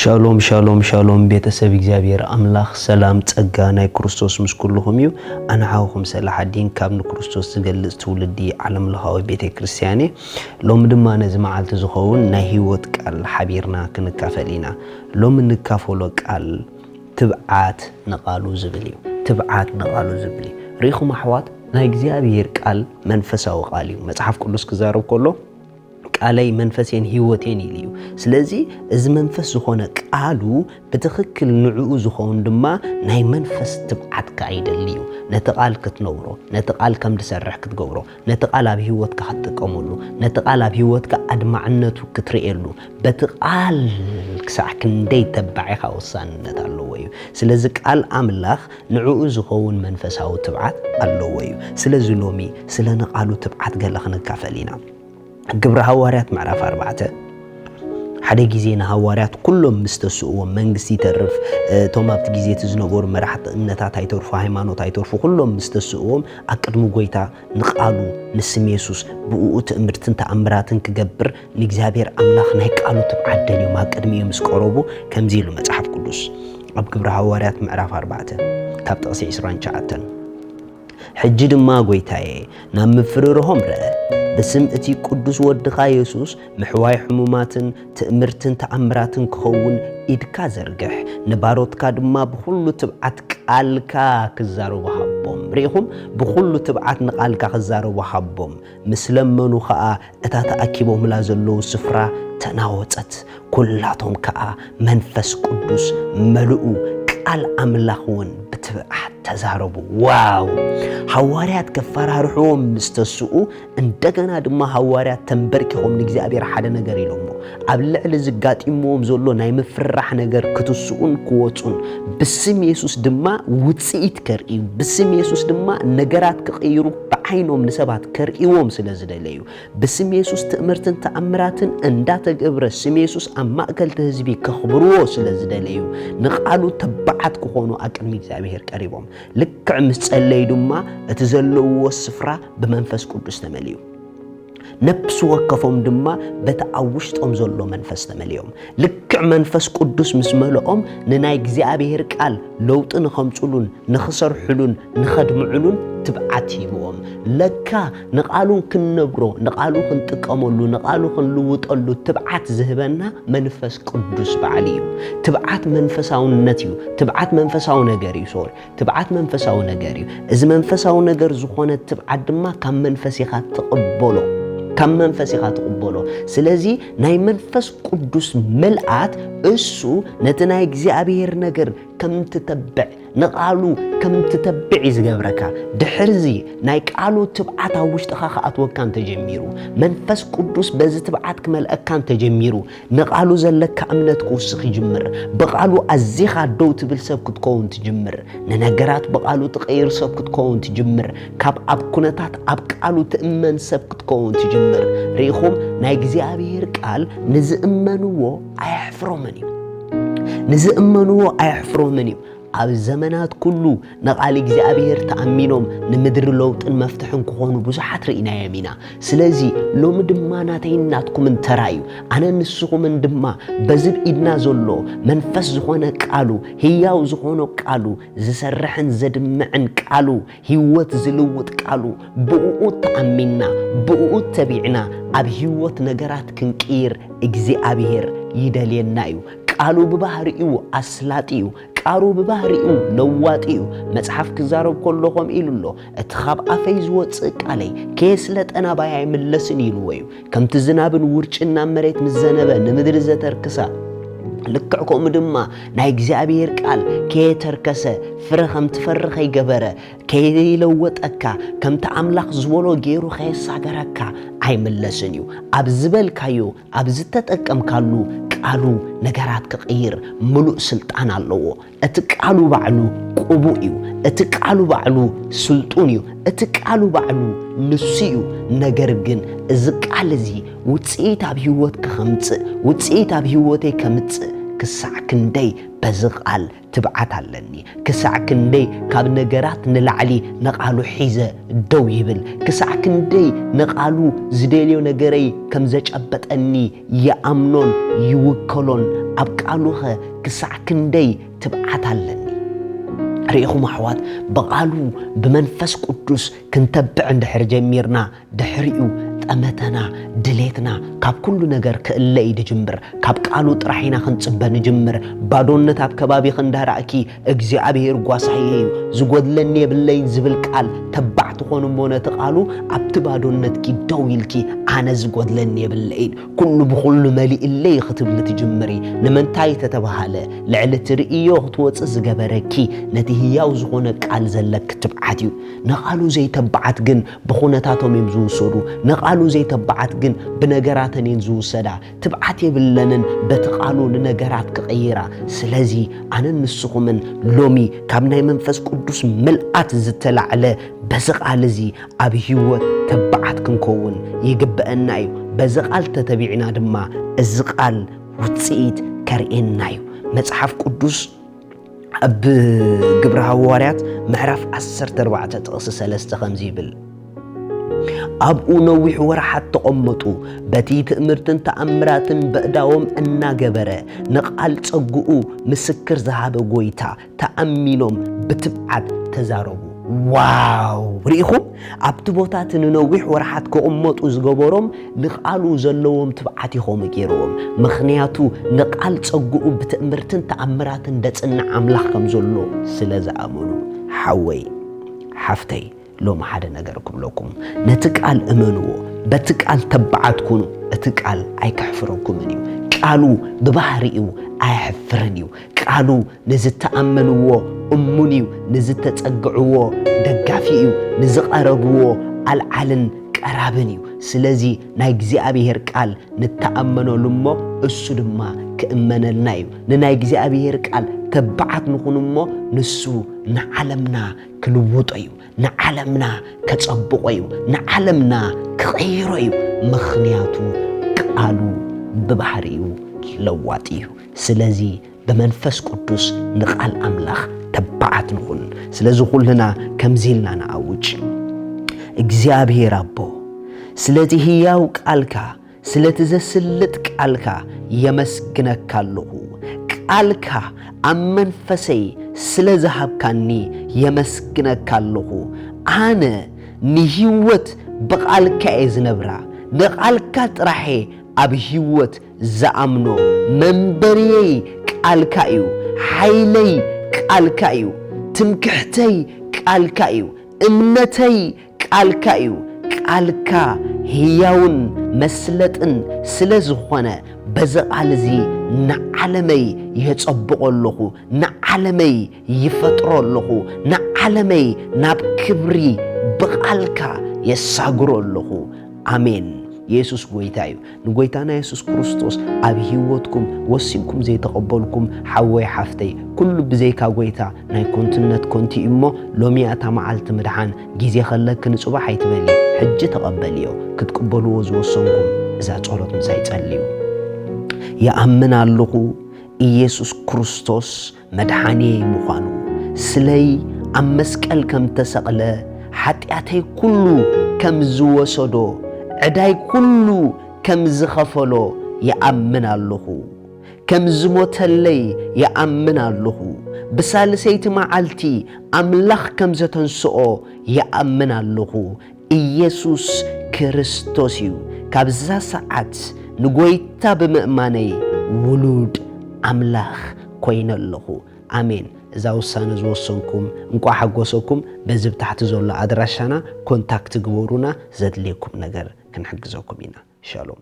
ሻሎም ሻሎም ሻሎም ቤተሰብ እግዚአብሔር አምላኽ ሰላም ጸጋ ናይ ክርስቶስ ምስ ኩልኹም እዩ ኣንዓኹም ሰላሐዲን ካብ ንክርስቶስ ዝገልጽ ትውልዲ ዓለም ለኻዊ ቤተ ክርስቲያን ሎም ድማ ነዚ መዓልቲ ዝኸውን ናይ ህይወት ቃል ሓቢርና ክንካፈል ኢና ሎም ንካፈሎ ቃል ትብዓት ነቃሉ ዝብል እዩ ትብዓት ነቃሉ ዝብል እዩ ሪኹም ኣሕዋት ናይ እግዚአብሔር ቃል መንፈሳዊ ቃል እዩ መጽሓፍ ቅዱስ ክዛረብ ከሎ ቃለይ መንፈሴን ህይወቴን ይልዩ ስለዚህ እዚ መንፈስ ዝኾነ ቃሉ በትክክል ንዕኡ ዝኾን ድማ ናይ መንፈስ ትብዓት ካይደልዩ ነቲ ቃል ክትነብሮ ነቲ ቃል ከም ዝሰርሕ ክትገብሮ ነቲ ቃል ኣብ ህይወትካ ክትጥቀመሉ ነቲ ቃል ኣብ ህይወትካ ኣድማዕነቱ ክትርእየሉ በቲ ቃል ክሳዕ ክንደይ ተባዒኻ ወሳንነት ኣለዎ እዩ ስለዚህ ቃል ኣምላኽ ንዕኡ ዝኾን መንፈሳዊ ትብዓት ኣለዎ እዩ ስለዚህ ሎሚ ስለ ንቃሉ ትብዓት ገለ ክንካፈል ኢና ግብረ ሐዋርያት ምዕራፍ 4 ሓደ ጊዜ ንሐዋርያት ኩሎም ምስተስኡዎም መንግስቲ ይተርፍ ቶም ኣብቲ ጊዜ ዝነበሩ መራሕቲ እምነታት ኣይተርፉ ሃይማኖት ኣይተርፉ ኩሎም ምስተስኡዎም ኣቅድሚ ጎይታ ንቃሉ ንስም ኢየሱስ ብኡኡ ትእምርትን ተኣምራትን ክገብር ንእግዚአብሔር ኣምላኽ ናይ ቃሉ ትብዓት ደልዮም ኣቅድሚኦም ዝቀረቡ ከምዚ ኢሉ መጽሓፍ ቅዱስ ኣብ ግብረ ሐዋርያት ምዕራፍ 4 ካብ ጥቕሲ 29 ሕጂ ድማ ጎይታዬ ናብ ምፍርርሆም ረአ بسم اتي قدس ودخا يسوس محواي حموماتن تأمرتن تأمراتن كخون إدكا زرقح نباروتكا دما بخلو تبعات قالكا كزارو بحبهم ريهم بخلو تبعات نقالكا كزارو بحبهم مسلمنو خاا اتاتا اكيبهم لازلو سفرا تناوتت كلاتهم كا منفس قدس ملؤو قال أملاخون بتبعات تزاربو واو حواريات كفرارحوم مستسؤو اندغنا دما حواريات تنبركهم لእግዚአብሔር ሓደ ነገር ኢሎሞ ኣብ ልዕሊ ዝጋጢሞም ዘሎ ናይ ምፍራሕ ነገር ክትስኡን ክወጹን ብስም ኢየሱስ ድማ ውጽኢት ከርኢ ብስም ኢየሱስ ድማ ነገራት ክቀይሩ በዓይኖም ንሰባት ከርኢዎም ስለዝደለዩ ብስም ኢየሱስ ትእምርትን ተኣምራትን እንዳተገብረ ስም ኢየሱስ ኣብ ማእከል ህዝቢ ከኽብርዎ ስለዝደለዩ ንቃሉ ተባዓት ክኾኑ ኣቅድሚ እግዚአብሔር ቀሪቦም ልክዕ ምስ ጸለዩ ድማ እቲ ዘለውዎ ስፍራ ብመንፈስ ቅዱስ ተመልዩ ነፍስ ወከፎም ድማ በተአውሽጦም ዘሎ መንፈስ ተመልዮም ልክዕ መንፈስ ቅዱስ ምስ መልኦም ንናይ እግዚአብሔር ቃል ለውጥ ንኸምጽሉን ንኽሰርሑሉን ንኸድምዑሉን ትብዓት ይብዎም ለካ ንቃሉን ክንነብሮ ንቃሉ ክንጥቀመሉ ንቃሉ ክንልውጠሉ ትብዓት ዝህበና መንፈስ ቅዱስ በዓል እዩ ትብዓት መንፈሳውነት እዩ ትብዓት መንፈሳዊ ነገር እዩ ሶሪ ትብዓት መንፈሳዊ ነገር እዩ እዚ መንፈሳዊ ነገር ዝኾነ ትብዓት ድማ ካብ መንፈስ ኢኻ ተቀበሎ كم منفس يخاطقبله سلازي ناي منفس قدوس ملعات اسو نتناي እግዚአብሔር ነገር كم تتبع نقالو كم تتبع زغبركا دحرزي ناي قالو تبعات وشتخا خاطوكان تجميرو منفس قدوس بزي تبعات كملأكان تجميرو نقالو زلك امنت قوسخ يجمر بقالو ازيخا دو تبل سبكت كون تجمر ننغرات بقالو تغير سبكت كون تجمر كاب اب كنتات اب قالو تامن سبكت كون تجمر ريخوم ناي እግዚአብሔር ቃል نزئمنو ايحفرمني نزئمنو ايحفرمني ኣብ ዘመናት ኩሉ ነቃሊ እግዚአብሔር ተኣሚኖም ንምድር ለውጥን መፍትሕን ክኾኑ ብዙሓት ርኢና የሚና ስለዚ ሎም ድማ ናተይናትኩም እንተራዩ ኣነ ንስኹም ድማ በዝብ ኢድና ዘሎ መንፈስ ዝኾነ ቃሉ ህያው ዝኾነ ቃሉ ዝሰርሕን ዘድምዕን ቃሉ ህይወት ዝልውጥ ቃሉ ብኡኡ ተኣሚና ብኡኡ ተቢዕና ኣብ ህይወት ነገራት ክንቀይር እግዚአብሔር ይደልየና እዩ ቃሉ በባህሪኡ ኣስላጢዩ ቃሉ በባህሪኡ ለዋጢዩ መጽሐፍ ክዛረብ ከለኹም ኢሉሎ እቲ ካብ ኣፈይ ዝወጽእ ቃለይ ከስለጠና ባይ አይምለስን ኢሉ ወይ ከምቲ ዝናብን ውርጭና መሬት ምዘነበ ንምድር ዘተርክሳ ልክዕኩም ድማ ናይ እግዚአብሔር ቃል ከየተርከሰ ፍረኸም ትፈርኸ ይገበረ ከይለወጠካ ከምቲ ኣምላኽ ዝበሎ ገይሩ ከየሳገረካ አይምለስን እዩ ኣብ ዝበልካዮ ኣብ ዝተጠቀምካሉ ቃሉ ነገራት ክቀይር ሙሉእ ስልጣን ኣለዎ እቲ ቃሉ ባዕሉ ቁቡእ እዩ እቲ ቃሉ ባዕሉ ስልጡን እዩ እቲ ቃሉ ባዕሉ ንስዩ ነገር ግን እዚ ቃል እዚ ውጽኢት ኣብ ህይወት ከመጽእ ውጽኢት ኣብ ህይወተይ ከመጽእ ክሳዕ ክንደይ በዝቃል ትብዓት ኣለኒ ክሳዕ ክንደይ ካብ ነገራት ንላዕሊ ነቃሉ ሒዘ ደው ይብል ክሳዕ ክንደይ ነቃሉ ዝደልዮ ነገረይ ከም ዘጨበጠኒ ይኣምኖን ይውከሎን ኣብ ቃሉኸ ክሳዕ ክንደይ ትብዓት ኣለኒ ريخو محوات بقالو بمنفس قدوس كنتبع عند حرجة ميرنا دحريو أمتنا دليتنا كاب كل نجار كإلا إيد جمبر كاب قالو ترحينا خنصبن جمبر بعدون تاب كبابي خندهر أكي أجزي أبيه رقاصحيه زود لني بالليل زبل قال تبعت خونم مونا تقالو عبت بعدون نتكي دويلكي أنا زود لني بالليل كل بخل مالي اللي خطب لتجمري نمن تاي تتبهاله لعلة رئيو خطوات زجبركي نتهياو زغونة قال زلك تبعتيو نقالو زي تبعت جن بخونتاتهم يمزو صورو نقالو زي تبعت جن بنجاراتن ينزو سدا تبعت يبلنن بتقالو لنجارات كغيرة سلازي أنا نسخو من لومي كابناي منفس قدوس ملقات زتلع على بزق على زي أبيهوت تبعت كنكون يجبأنايو بزق على تتبعنا دما الزقال وتسيد كرئنايو مصحف قدوس أب جبرها واريات معرف 14 تقص 3 بل أبو نوح ورحت تقمطو بتي تأمرتن تأمراتن بقداوم أنا جبرة نقال تسقو مسكر ذهب قويتا تأمينهم بتبعد تزاربو واو ريخو أبتبوتات نوح ورحت كأمط وزجبرهم نقالو زلوهم تبعتي خوم كيروهم مخنياتو نقال تسقو بتأمرتن تأمراتن دتن عملهم زلو سلازا أمنو حوي حفتي لو ما حدا نجركم لكم نتقال أمنوا بتقال تبعتكم اتقال أي كحفركم منيو قالوا ببحريو أي حفرنيو قالوا نزت أمنوا أمنيو نزت تقعوا دقافيو نزقربوا العلن قرابنيو سلازي نايجزي أبيهر قال نتأمنوا لما السلمة كأمنالنايو نايجزي أبيهر قال تبعت نخونمو نسو نعلمنا كلوطيو نعلمنا كتصبقيو نعلمنا كغيريو مخنياتو قالو ببحريو لواتيو سلازي بمنفس قدوس نقال أملاخ تبعت نخون سلازي كلنا كمزيلنا نعوج እግዚአብሔር አቦ ስለዚህ ሕያው ቃልካ ስለተዘስልት ቃልካ የመስግነካለሁ ቃልካ አመንፈሰይ ስለዛሃብካኒ የመስግነካለሁ አነ ንህይወት በቃልካ እዝነብራ ነቃልካ ጥራሄ ኣብ ህይወት ዘአምኖ መንበሪይ ቃልካ እዩ ኃይለይ ቃልካ እዩ ትምክሕተይ ቃልካ እዩ እምነተይ ቃልካ እዩ ቃልካ ሕያውን መስለጥን ስለዝኾነ በዘቃልዚ ንዓለመይ ይጸብቆለኹ ንዓለመይ ይፈጥሮለኹ ንዓለመይ ናብ ክብሪ በቃልካ የሳግሮለኹ አሜን ኢየሱስ ጎይታዩ ንጎይታና ኢየሱስ ክርስቶስ ኣብ ህይወትኩም ወሲንኩም ዘይተቀበልኩም ሓወይ ሓፍተይ ኩሉ ብዘይካ ጎይታ ናይ ኮንትነት ኮንቲ እሞ ሎሚያታ መዓልቲ ምድሓን ጊዜ ኸለክ ንጽባሕ ኣይትበሊ ሕጂ ተቀበልዮ ክትቀበልዎ ዝወሰንኩም እዛ ጸሎት ምሳይ ጸልዩ يأمن الله ኢየሱስ ክርስቶስ መድኃኔ ምዃኑ ስለይ ኣብ መስቀል ከም ተሰቕለ ኃጢአተይ ኩሉ ከም ዝወሰዶ ዕዳይ ኩሉ ከም ዝኸፈሎ يأمن الله ከም ዝሞተለይ يأمن الله بሳልሰይቲ መዓልቲ ኣምላኽ ከም ዘተንስኦ يأمن الله ኢየሱስ ክርስቶስ እዩ ካብዛ ሰዓት ንጎይታ ብምእማነይ ውሉድ ኣምላኽ ኮይነለኹ አሜን እዛ ውሳነ ዝወሰንኩም እንኳ ሓጎሰኩም በዝብ ታሕቲ ዘሎ ኣድራሻና ኮንታክት ግበሩና ዘድልየኩም ነገር ክንሕግዘኩም ኢና ሻሎም